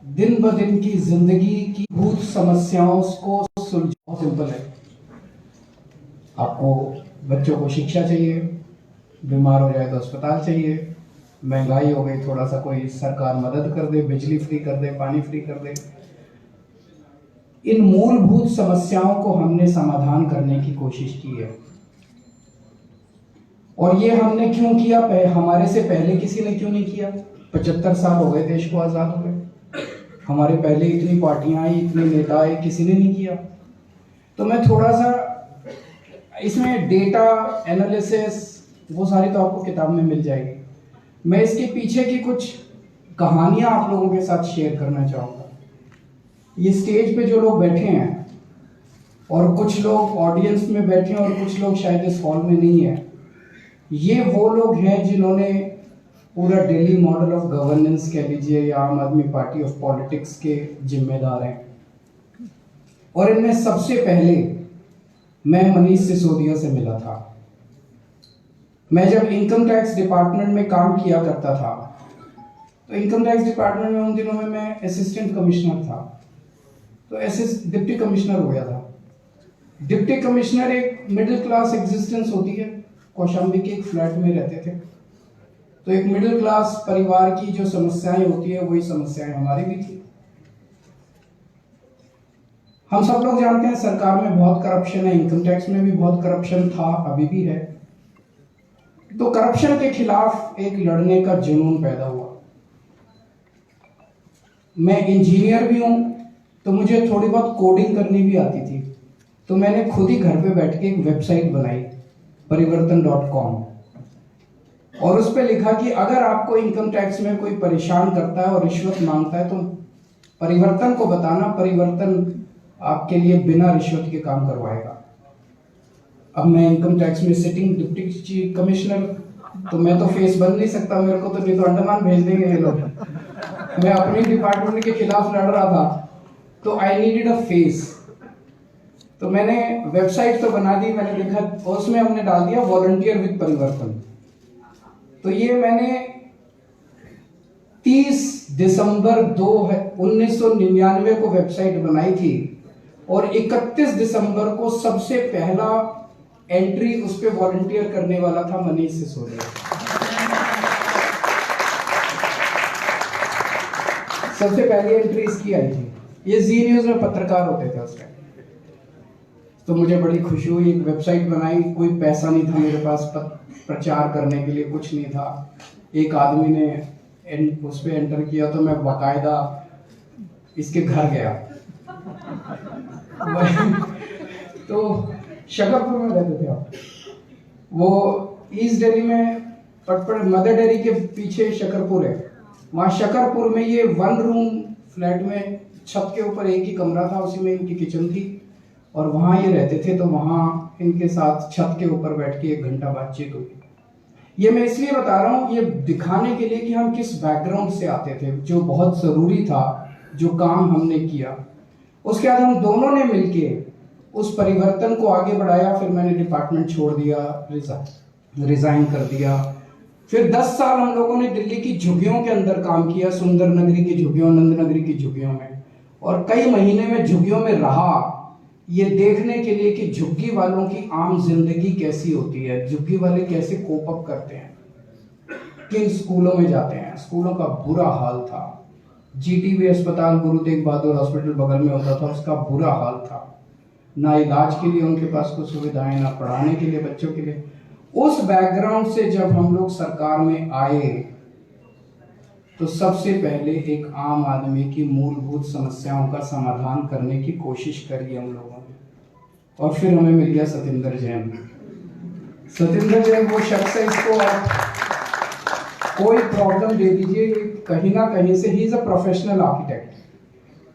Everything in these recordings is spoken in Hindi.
दिन ब दिन की जिंदगी की भूत समस्याओं को सुलझाना सिंपल है। आपको बच्चों को शिक्षा चाहिए, बीमार हो जाए तो अस्पताल चाहिए, महंगाई हो गई थोड़ा सा कोई सरकार मदद कर दे, बिजली फ्री कर दे, पानी फ्री कर दे। इन मूलभूत समस्याओं को हमने समाधान करने की कोशिश की है। और ये हमने क्यों किया? हमारे से पहले किसी ने क्यों नहीं किया? 75 साल हो गए देश को आजाद हुए, हमारे पहले इतनी पार्टियां आई, इतने नेता आए, किसी ने नहीं किया। तो मैं थोड़ा सा इसमें डेटा एनालिसिस वो सारी तो आपको किताब में मिल जाएगी। मैं इसके पीछे की कुछ कहानियां आप लोगों के साथ शेयर करना चाहूंगा। ये स्टेज पे जो लोग बैठे हैं और कुछ लोग ऑडियंस में बैठे हैं और कुछ लोग शायद इस हॉल में नहीं है, ये वो लोग हैं जिन्होंने पूरा दिल्ली मॉडल ऑफ गवर्नेंस कह लीजिए या आम आदमी पार्टी ऑफ पॉलिटिक्स के जिम्मेदार हैं। और इनमें सबसे पहले मैं मनीष सिसोदिया से मिला था। मैं जब इनकम टैक्स डिपार्टमेंट में काम किया करता था, तो इनकम टैक्स डिपार्टमेंट में उन दिनों में मैं असिस्टेंट कमिश्नर था, तो डिप्टी कमिश्नर हो गया था। डिप्टी कमिश्नर एक मिडिल क्लास एग्जिस्टेंस होती है। कौशाम्बी के एक फ्लैट में रहते थे, तो एक मिडिल क्लास परिवार की जो समस्याएं होती है वही समस्याएं हमारी भी थी। हम सब लोग जानते हैं सरकार में बहुत करप्शन है, इनकम टैक्स में भी बहुत करप्शन था, अभी भी है। तो करप्शन के खिलाफ एक लड़ने का जुनून पैदा हुआ। मैं इंजीनियर भी हूं, तो मुझे थोड़ी बहुत कोडिंग करनी भी आती थी। तो मैंने खुद ही घर पे बैठ के एक वेबसाइट बनाई, परिवर्तन.com, और उस पर लिखा कि अगर आपको इनकम टैक्स में कोई परेशान करता है और रिश्वत मांगता है तो परिवर्तन को बताना, परिवर्तन आपके लिए बिना रिश्वत के काम करवाएगा। अब मैं इनकम टैक्स में सिटिंग डिप्टी चीफ कमिश्नर, तो मैं तो फेस बन नहीं सकता, मेरे को तो नहीं तो अंडमान भेज देंगे ये लोग। मैं अपने डिपार्टमेंट के खिलाफ लड़ रहा था, तो आई नीडेड अ फेस। तो मैंने वेबसाइट तो बना दी, मैंने लिखा, उसमें हमने डाल दिया वॉलंटियर विद परिवर्तन। तो ये मैंने 30 दिसंबर 1999 को वेबसाइट बनाई थी, और 31 दिसंबर को सबसे पहला एंट्री उस पे वॉलंटियर करने वाला था मनीष सिसोदिया। सबसे पहली एंट्री इसकी आई थी। ये जी न्यूज में पत्रकार होते थे उस टाइम। तो मुझे बड़ी खुशी हुई, एक वेबसाइट बनाई, कोई पैसा नहीं था मेरे पास प्रचार करने के लिए, कुछ नहीं था। एक आदमी ने उस पर एंटर किया, तो मैं बाकायदा इसके घर गया। तो शकरपुर में रहते थे आप, वो ईस्ट दिल्ली में पटपड़ मदर डेयरी के पीछे शकरपुर है। वहाँ शकरपुर में ये 1 रूम फ्लैट में छत के ऊपर एक ही कमरा था, उसी में इनकी किचन थी, और वहाँ ये रहते थे। तो वहाँ इनके साथ छत के ऊपर बैठ के 1 घंटा बातचीत हुई। ये मैं इसलिए बता रहा हूँ, ये दिखाने के लिए कि हम किस बैकग्राउंड से आते थे, जो बहुत जरूरी था, जो काम हमने किया। उसके बाद हम दोनों ने मिलके उस परिवर्तन को आगे बढ़ाया। फिर मैंने डिपार्टमेंट छोड़ दिया, रिजाइन कर दिया। फिर 10 साल हम लोगों ने दिल्ली की झुग्गियों के अंदर काम किया, सुंदर नगरी की झुग्गियों, नंद नगरी की झुग्गियों में, और कई महीने में झुग्गियों में रहा, ये देखने के लिए कि झुग्गी वालों की आम जिंदगी कैसी होती है, झुग्गी वाले कैसे कोप अप करते हैं, किन स्कूलों में जाते हैं। स्कूलों का बुरा हाल था। जीटीबी अस्पताल, गुरु तेग बहादुर हॉस्पिटल बगल में होता था, उसका बुरा हाल था। ना इलाज के लिए उनके पास कुछ सुविधाएं, ना पढ़ाने के लिए बच्चों के लिए। उस बैकग्राउंड से जब हम लोग सरकार में आए, तो सबसे पहले एक आम आदमी की मूलभूत समस्याओं का समाधान करने की कोशिश करी हम लोगों ने। और फिर हमें मिल गया सतिंदर जैन। सतिंदर जैन वो शख्स है, इसको कोई प्रॉब्लम दे दीजिए, कहीं ना कहीं से, he is a professional architect,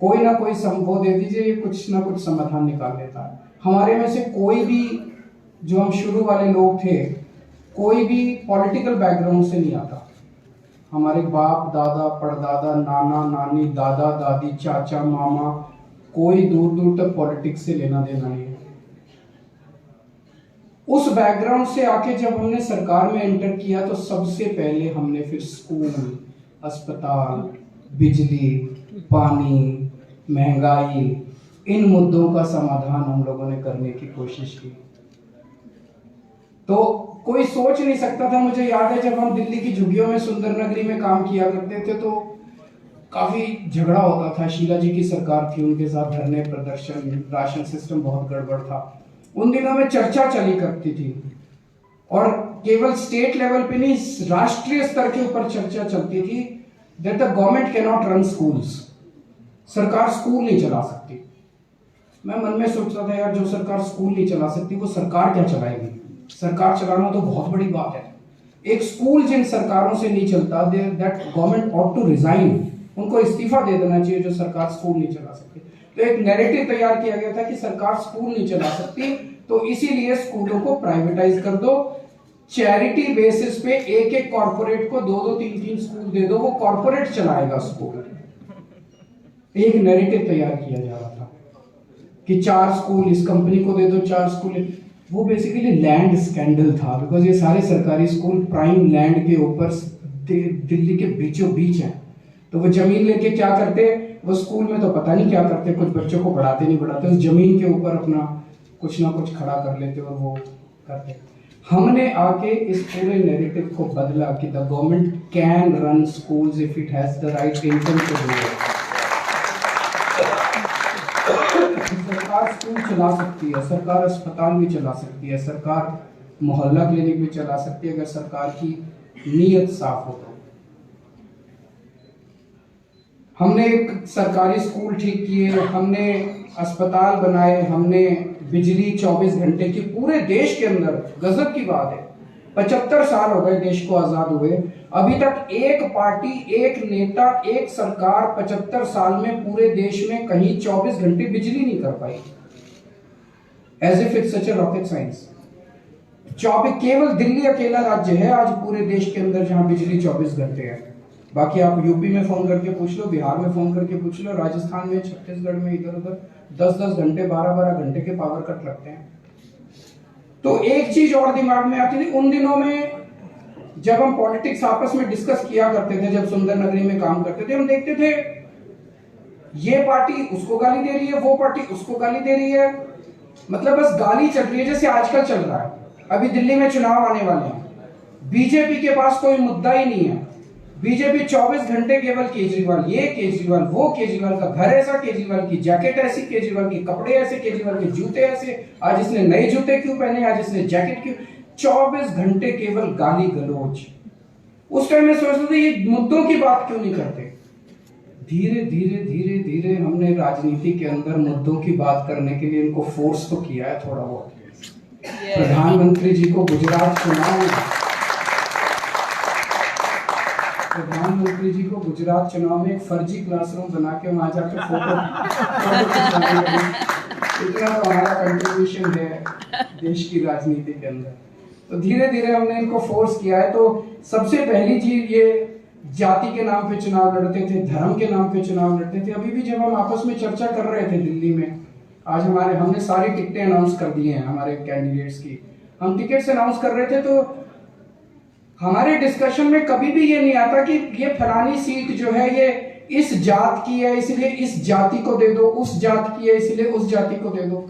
कोई ना कोई संभव दे दीजिए, ये कुछ ना कुछ समाधान निकाल लेता है। हमारे में से कोई भी, जो हम शुरू वाले लोग थे, कोई भी पॉलिटिकल बैकग्राउंड से नहीं आता। हमारे बाप दादा, परदादा, नाना नानी, दादा दादी, चाचा मामा, कोई दूर दूर तक पॉलिटिक्स से लेना देना नहीं है। उस बैकग्राउंड से आके जब हमने सरकार में एंटर किया, तो सबसे पहले हमने फिर स्कूल, अस्पताल, बिजली, पानी, महंगाई, इन मुद्दों का समाधान हम लोगों ने करने की कोशिश की। तो कोई सोच नहीं सकता था। मुझे याद है जब हम दिल्ली की झुग्गियों में सुंदर नगरी में काम किया करते थे तो काफी झगड़ा होता था। शीला जी की सरकार थी, उनके साथ धरने, प्रदर्शन, राशन सिस्टम बहुत गड़बड़ था। उन दिनों में चर्चा चली करती थी और केवल स्टेट लेवल पे नहीं, राष्ट्रीय स्तर के ऊपर चर्चा चलती थी that the government can not run schools. सरकार स्कूल नहीं चला सकती। मैं मन में सोचता था यार, जो सरकार स्कूल नहीं चला सकती वो सरकार क्या चलाएगी? सरकार चलाना तो बहुत बड़ी बात है। एक स्कूल जिन सरकारों से नहीं चलता, that government ought to resign, उनको इस्तीफा दे देना चाहिए जो सरकार स्कूल नहीं चला सकती। तो एक नैरेटिव तैयार किया गया था कि सरकार स्कूल नहीं चला सकती, तो इसीलिए स्कूलों को प्राइवेटाइज कर दो, चैरिटी बेसिस पे एक एक कॉर्पोरेट को 2-2, 3-3 स्कूल दे दो, वो कॉर्पोरेट चलाएगा स्कूल। एक नैरेटिव तैयार किया जा रहा था कि 4 स्कूल इस कंपनी को दे दो, 4 स्कूल। वो बेसिकली लैंड स्कैंडल था, बिकॉज ये सारे सरकारी स्कूल प्राइम लैंड के ऊपर दिल्ली के बीचों बीच हैं। तो वो जमीन लेके क्या करते, वो स्कूल में तो पता नहीं क्या करते, कुछ बच्चों को पढ़ाते नहीं पढ़ाते, उस जमीन के ऊपर अपना कुछ ना कुछ खड़ा कर लेते और वो करते। हमने आके इस पूरे नैरेटिव को बदला कि the government can run schools if it has the right intent to do it. सरकार स्कूल चला सकती है, सरकार अस्पताल भी चला सकती है, सरकार मोहल्ला क्लिनिक भी चला सकती है, अगर सरकार की नीयत साफ हो तो। हमने एक सरकारी स्कूल ठीक किए, हमने अस्पताल बनाए, हमने बिजली 24 घंटे की पूरे देश के अंदर। गजब की बात है, 75 साल हो गए देश को आजाद हुए, अभी तक एक पार्टी, एक नेता, एक सरकार 75 साल में पूरे देश में कहीं 24 घंटे बिजली नहीं कर पाई। As if it's such a rocket science. केवल दिल्ली अकेला राज्य है आज पूरे देश के अंदर जहां बिजली 24 घंटे है। बाकी आप यूपी में फोन करके पूछ लो, बिहार में फोन करके पूछ लो, राजस्थान में, छत्तीसगढ़ में, इधर उधर 10-10 घंटे, 12-12 घंटे के पावर कट लगते हैं। तो एक चीज और दिमाग में आती थी उन दिनों में, जब हम पॉलिटिक्स आपस में डिस्कस किया करते थे, जब सुंदर नगरी में काम करते थे, हम देखते थे ये पार्टी उसको गाली दे रही है, वो पार्टी उसको गाली दे रही है, मतलब बस गाली चल रही है जैसे आजकल चल रहा है। अभी दिल्ली में चुनाव आने वाले हैं, बीजेपी के पास कोई मुद्दा ही नहीं है। बीजेपी 24 घंटे केवल केजरीवाल, ये केजरीवाल, वो केजरीवाल का घर ऐसा, केजरीवाल की जैकेट ऐसी, केजरीवाल के कपड़े ऐसे, केजरीवाल के जूते ऐसे, आज इसने नए जूते क्यों पहने, आज इसने जैकेट क्यों, 24 घंटे केवल गाली गलौज। उस टाइम में सोचते थे ये मुद्दों की बात क्यों नहीं करते। धीरे धीरे धीरे धीरे हमने राजनीति के अंदर मुद्दों की बात करने के लिए इनको फोर्स तो किया है थोड़ा बहुत। प्रधानमंत्री जी को गुजरात चुनाव में एक फर्जी क्लासरूम बना के वहां जाके फोटो इतना तो हमारा कंट्रीब्यूशन है देश की राजनीति के अंदर। तो धीरे धीरे हमने इनको फोर्स किया है। तो सबसे पहली चीज, ये जाति के नाम पे चुनाव लड़ते थे, धर्म के नाम पे चुनाव लड़ते थे। अभी भी जब हम आपस में चर्चा कर रहे थे दिल्ली में, आज हमने सारी टिकटें अनाउंस कर दी हैं हमारे कैंडिडेट्स की, हम टिकट्स अनाउंस कर रहे थे, तो हमारे डिस्कशन में कभी भी ये नहीं आता कि ये फलानी सीट जो है ये इस जात की है इसलिए इस जाति को दे दो, उस जात की है इसलिए उस जाति को दे दो।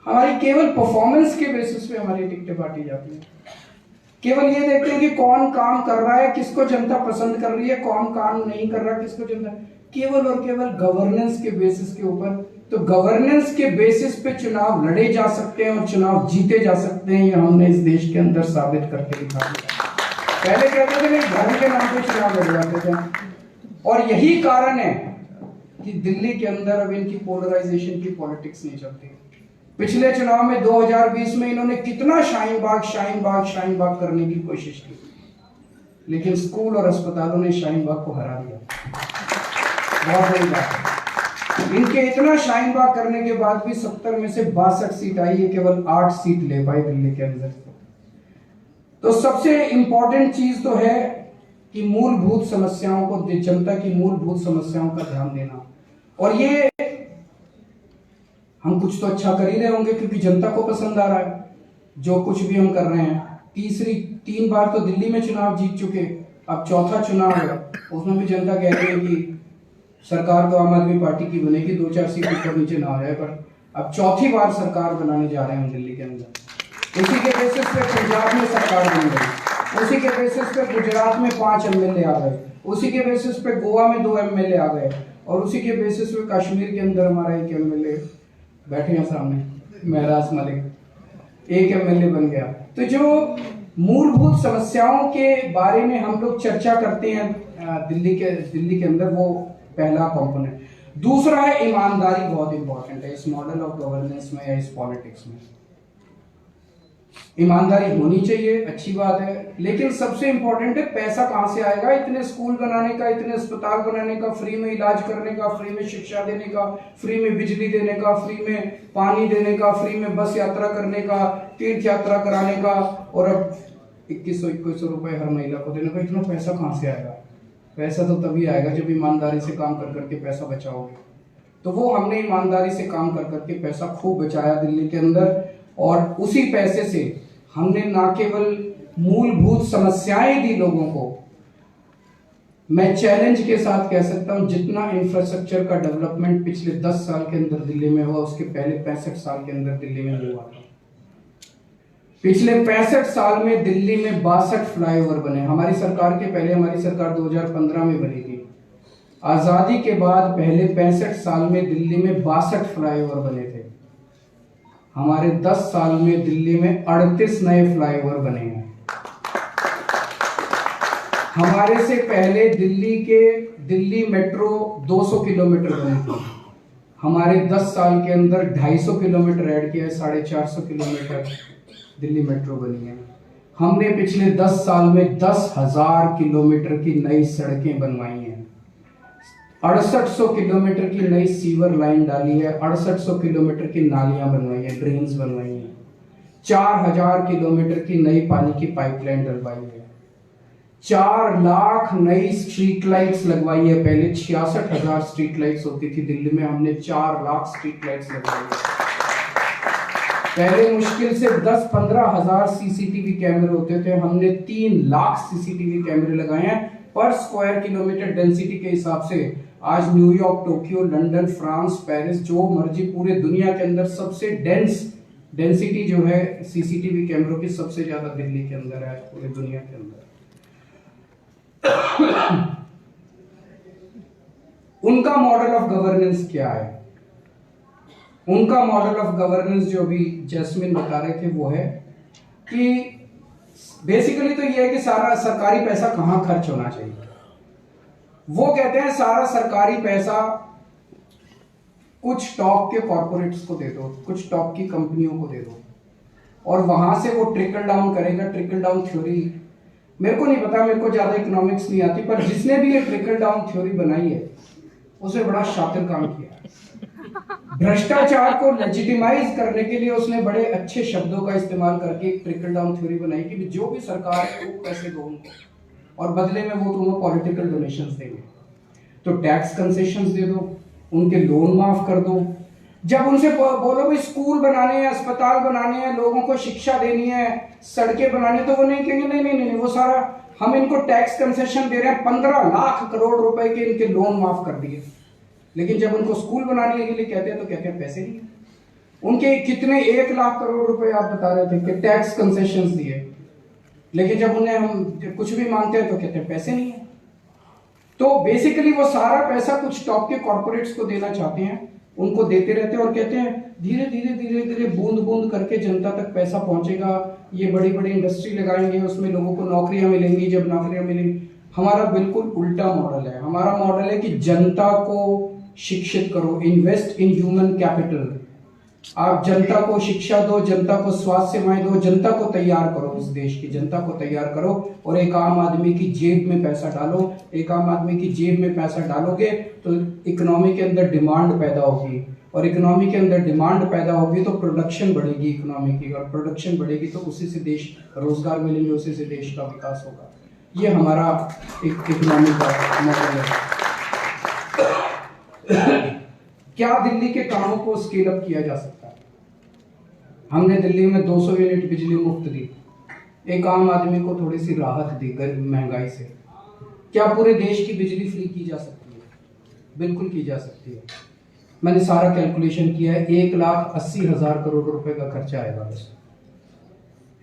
हमारी केवल परफॉर्मेंस के बेसिस पे हमारी टिकटें बांटी जाती हैं। केवल ये देखते हैं कि कौन काम कर रहा है, किसको जनता पसंद कर रही है, कौन काम नहीं कर रहा है, किसको जनता, केवल और केवल गवर्नेंस के बेसिस के ऊपर। तो गवर्नेंस के बेसिस पे चुनाव लड़े जा सकते हैं और चुनाव जीते जा सकते हैं, ये हमने इस देश के अंदर साबित करके दिखा दिया। पहले कहते थे नहीं, धर्म के नाम पे चुनाव लड़ जाते थे, और यही कारण है कि दिल्ली के अंदर अब इनकी पोलराइजेशन की पॉलिटिक्स नहीं चलती। पिछले चुनाव में 2020 में इन्होंने कितना शाहीन बाग करने की कोशिश की, लेकिन स्कूल और अस्पतालों ने शाहीन बाग को हरा दिया। बहुत बड़ी बात है। इनके इतना शाहीन बाग करने के बाद भी 70 में से 62 सीट आई है, केवल 8 सीट ले पाए दिल्ली के अंदर। तो सबसे इंपॉर्टेंट चीज तो है कि मूलभूत समस्याओं को, जनता की मूलभूत समस्याओं का ध्यान देना। और ये हम कुछ तो अच्छा कर ही रहे होंगे क्योंकि जनता को पसंद आ रहा है जो कुछ भी हम कर रहे हैं। 3 बार तो दिल्ली में चुनाव जीत चुके, अब चौथा चुनाव है, उसमें भी जनता कह रही है कि सरकार तो आम आदमी पार्टी की बनेगी, 2-4 सीट ऊपर नीचे ना हो जाए, पर अब चौथी बार सरकार बनाने जा रहे हैं हम दिल्ली के अंदर। उसी के बेसिस पे पंजाब में सरकार बन गई, उसी के बेसिस पे गुजरात में 5 एमएलए आ गए, उसी के बेसिस पे गोवा में 2 एमएलए आ गए, और उसी के बेसिस पे कश्मीर के अंदर हमारा 1 एमएलए बैठे हैं सामने, महराज मलिक, 1 एमएलए बन गया। तो जो मूलभूत समस्याओं के बारे में हम लोग चर्चा करते हैं दिल्ली के अंदर, वो पहला कंपोनेंट। दूसरा है ईमानदारी, बहुत इंपॉर्टेंट है इस मॉडल ऑफ गवर्नेंस में या इस पॉलिटिक्स में। ईमानदारी होनी चाहिए, अच्छी बात है, लेकिन सबसे इंपॉर्टेंट है पैसा कहां से आएगा। इतने स्कूल बनाने का, इतने अस्पताल बनाने का, फ्री में इलाज करने का, फ्री में शिक्षा देने का, फ्री में बिजली देने का, फ्री में पानी देने का, फ्री में बस यात्रा करने का, तीर्थ यात्रा कराने का, और अब 2100 रुपए हर महिला को देने का। इतना पैसा कहां से आएगा? पैसा तो तभी आएगा जब ईमानदारी से काम कर करके पैसा बचाओगे। तो वो हमने ईमानदारी से काम कर करके पैसा खूब बचाया दिल्ली के अंदर, और उसी पैसे से हमने ना केवल मूलभूत समस्याएं दी लोगों को, मैं चैलेंज के साथ कह सकता हूं जितना इंफ्रास्ट्रक्चर का डेवलपमेंट पिछले 10 साल के अंदर दिल्ली में हुआ, उसके पहले 65 साल के अंदर दिल्ली में हुआ था। पिछले 65 साल में दिल्ली में 62 फ्लाईओवर बने। हमारी सरकार के पहले, हमारी सरकार 2015 में बनी थी। आजादी के बाद पहले 65 साल में दिल्ली में 62 फ्लाईओवर बने थे। हमारे 10 साल में दिल्ली में 38 नए फ्लाईओवर बने हैं। हमारे से पहले दिल्ली मेट्रो 200 किलोमीटर बनी थी। हमारे 10 साल के अंदर 250 किलोमीटर ऐड किया है, 450 किलोमीटर दिल्ली मेट्रो बनी है। हमने पिछले 10 साल में 10,000 किलोमीटर की नई सड़कें बनवाई हैं। 6800 किलोमीटर की नई सीवर लाइन डाली है, 6800 किलोमीटर की नालियां बनवाई है, ड्रेन्स बनवाई हैं, 4000 किलोमीटर की नई पानी की पाइपलाइन डलवाई है, 4 लाख नई स्ट्रीट लाइट्स लगवाई है। पहले 66,000 स्ट्रीट लाइट्स होती थी दिल्ली में, हमने 4 लाख स्ट्रीट लाइट्स लगवाई है। पहले मुश्किल से 10-15 हजार सीसीटीवी कैमरे होते थे, हमने 3 लाख सीसीटीवी कैमरे लगाए हैं पर स्क्वायर किलोमीटर डेंसिटी के हिसाब से। आज New York, Tokyo, London, France, Paris, जो मर्जी पूरे दुनिया के अंदर सबसे डेंसिटी जो है सीसीटीवी कैमरों की सबसे ज्यादा दिल्ली के अंदर है आज पूरे दुनिया के अंदर। उनका मॉडल ऑफ गवर्नेंस क्या है? उनका मॉडल ऑफ गवर्नेंस जो भी जैस्मिन बता रहे थे वो है कि बेसिकली तो ये है कि सारा सरकारी पैसा कहां खर्च होना चाहिए। वो कहते हैं सारा सरकारी पैसा कुछ टॉप के कॉर्पोरेट्स को दे दो, कुछ टॉप की कंपनियों को दे दो, और वहां से वो ट्रिकल डाउन करेगा। ट्रिकल डाउन थ्योरी मेरे को नहीं पता, मेरे को ज्यादा इकोनॉमिक्स नहीं आती, पर जिसने भी ये ट्रिकल डाउन थ्योरी बनाई है उसने बड़ा शातिर काम किया। भ्रष्टाचार को लेजिटिमाइज करने के लिए उसने बड़े अच्छे शब्दों का इस्तेमाल करके एक ट्रिकल डाउन थ्योरी बनाई कि जो भी सरकार है वो पैसे दो उनको, और बदले में वो तुम्हें पॉलिटिकल डोनेशंस देंगे। तो टैक्स कंसेशंस दे दो, उनके लोन माफ कर दो। जब उनसे बोलो भाई स्कूल बनाने हैं, अस्पताल बनाने हैं, लोगों को शिक्षा देनी है, सड़कें बनानी, तो वो नहीं कहेंगे नहीं नहीं नहीं, वो सारा हम इनको टैक्स कंसेशन दे रहे हैं, 15 लाख करोड़ रुपए के इनके लोन माफ कर दिए। लेकिन जब उनको स्कूल बनाने के लिए कहते हैं तो कहते हैं पैसे नहीं। उनके कितने 1 लाख करोड़ रुपए आप बता रहे थे कि टैक्स कंसेशंस दिए, लेकिन जब उन्हें हम कुछ भी मांगते हैं तो कहते हैं पैसे नहीं है। तो बेसिकली वो सारा पैसा कुछ टॉप के कॉर्पोरेट्स को देना चाहते हैं, उनको देते रहते हैं और कहते हैं धीरे धीरे धीरे धीरे बूंद बूंद करके जनता तक पैसा पहुंचेगा। ये बड़ी बड़ी इंडस्ट्री लगाएंगे, उसमें लोगों को नौकरियां मिलेंगी। जब नौकरियां मिलेंगी, हमारा बिल्कुल उल्टा मॉडल है। हमारा मॉडल है कि जनता को शिक्षित करो, इन्वेस्ट इन ह्यूमन कैपिटल। आप जनता को शिक्षा दो, जनता को स्वास्थ्य सेवाएं दो, जनता को तैयार करो, इस देश की जनता को तैयार करो, और एक आम आदमी की जेब में पैसा डालो। एक आम आदमी की जेब में पैसा डालोगे तो इकोनॉमी के अंदर डिमांड पैदा होगी, और इकोनॉमी के अंदर डिमांड पैदा होगी तो प्रोडक्शन बढ़ेगी इकोनॉमी की, और प्रोडक्शन बढ़ेगी तो उसी से देश रोजगार मिलेंगे, उसी से देश का विकास होगा। ये हमारा एक इकोनॉमी का मॉडल है। क्या दिल्ली के कामों को स्केल अप किया जा सकता है? हमने दिल्ली में 200 यूनिट बिजली मुफ्त दी, एक आम आदमी को थोड़ी सी राहत दी महंगाई से। क्या पूरे देश की बिजली फ्री की जा सकती है? बिल्कुल की जा सकती है। मैंने सारा कैलकुलेशन किया है, 1,80,000 करोड़ रुपए का खर्चा आएगा बस।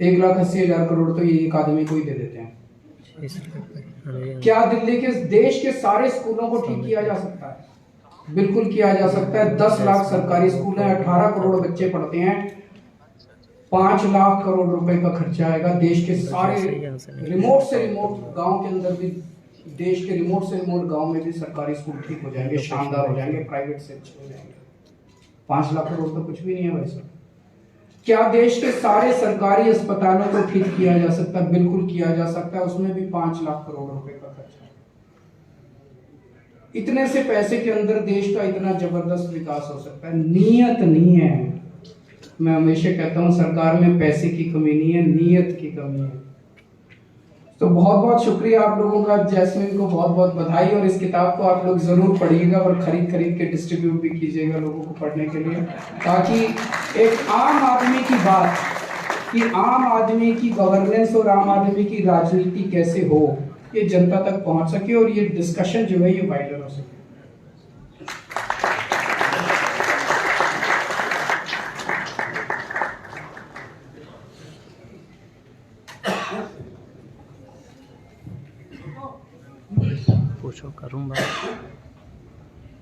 1,80,000 करोड़ तो ये एक आदमी को ही दे देते हैं। क्या दिल्ली के देश के सारे स्कूलों को ठीक किया जा सकता है? बिल्कुल किया जा सकता है। 10 लाख सरकारी स्कूल हैं, 18 करोड़ बच्चे पढ़ते हैं, 5 लाख करोड़ रुपए का खर्चा आएगा। देश के सारे रिमोट से रिमोट गांव के अंदर भी, देश के रिमोट से रिमोट गांव में भी सरकारी स्कूल ठीक हो जाएंगे, शानदार हो जाएंगे, प्राइवेट से अच्छे हो जाएंगे। 5 लाख करोड़ तो कुछ भी नहीं है भाई साहब। क्या देश के सारे सरकारी अस्पतालों को ठीक किया जा सकता है? बिल्कुल किया जा सकता है, उसमें भी 5 लाख करोड़ रुपए का खर्चा। इतने से पैसे के अंदर देश का इतना जबरदस्त विकास हो सकता है। नीयत नहीं है। मैं हमेशा कहता हूं सरकार में पैसे की कमी नहीं है, नीयत की कमी है। तो बहुत बहुत शुक्रिया आप लोगों का, जैस्मिन को बहुत बहुत बधाई। और इस किताब को आप लोग जरूर पढ़िएगा और खरीद के डिस्ट्रीब्यूट भी कीजिएगा लोगों को पढ़ने के लिए, ताकि एक आम आदमी की बात, कि आम आदमी की गवर्नेंस और आम आदमी की राजनीति कैसे हो, ये जनता तक पहुंच सके और ये डिस्कशन जो है ये वाइडर हो सके। पूछो, करूँ बात।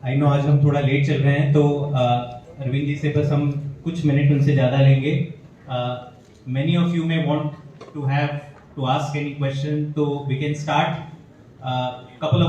आई नो आज हम थोड़ा लेट चल रहे हैं, तो अरविंद जी से बस हम कुछ मिनट उनसे ज़्यादा लेंगे। Many of you may want to have to ask any question, so we can start couple of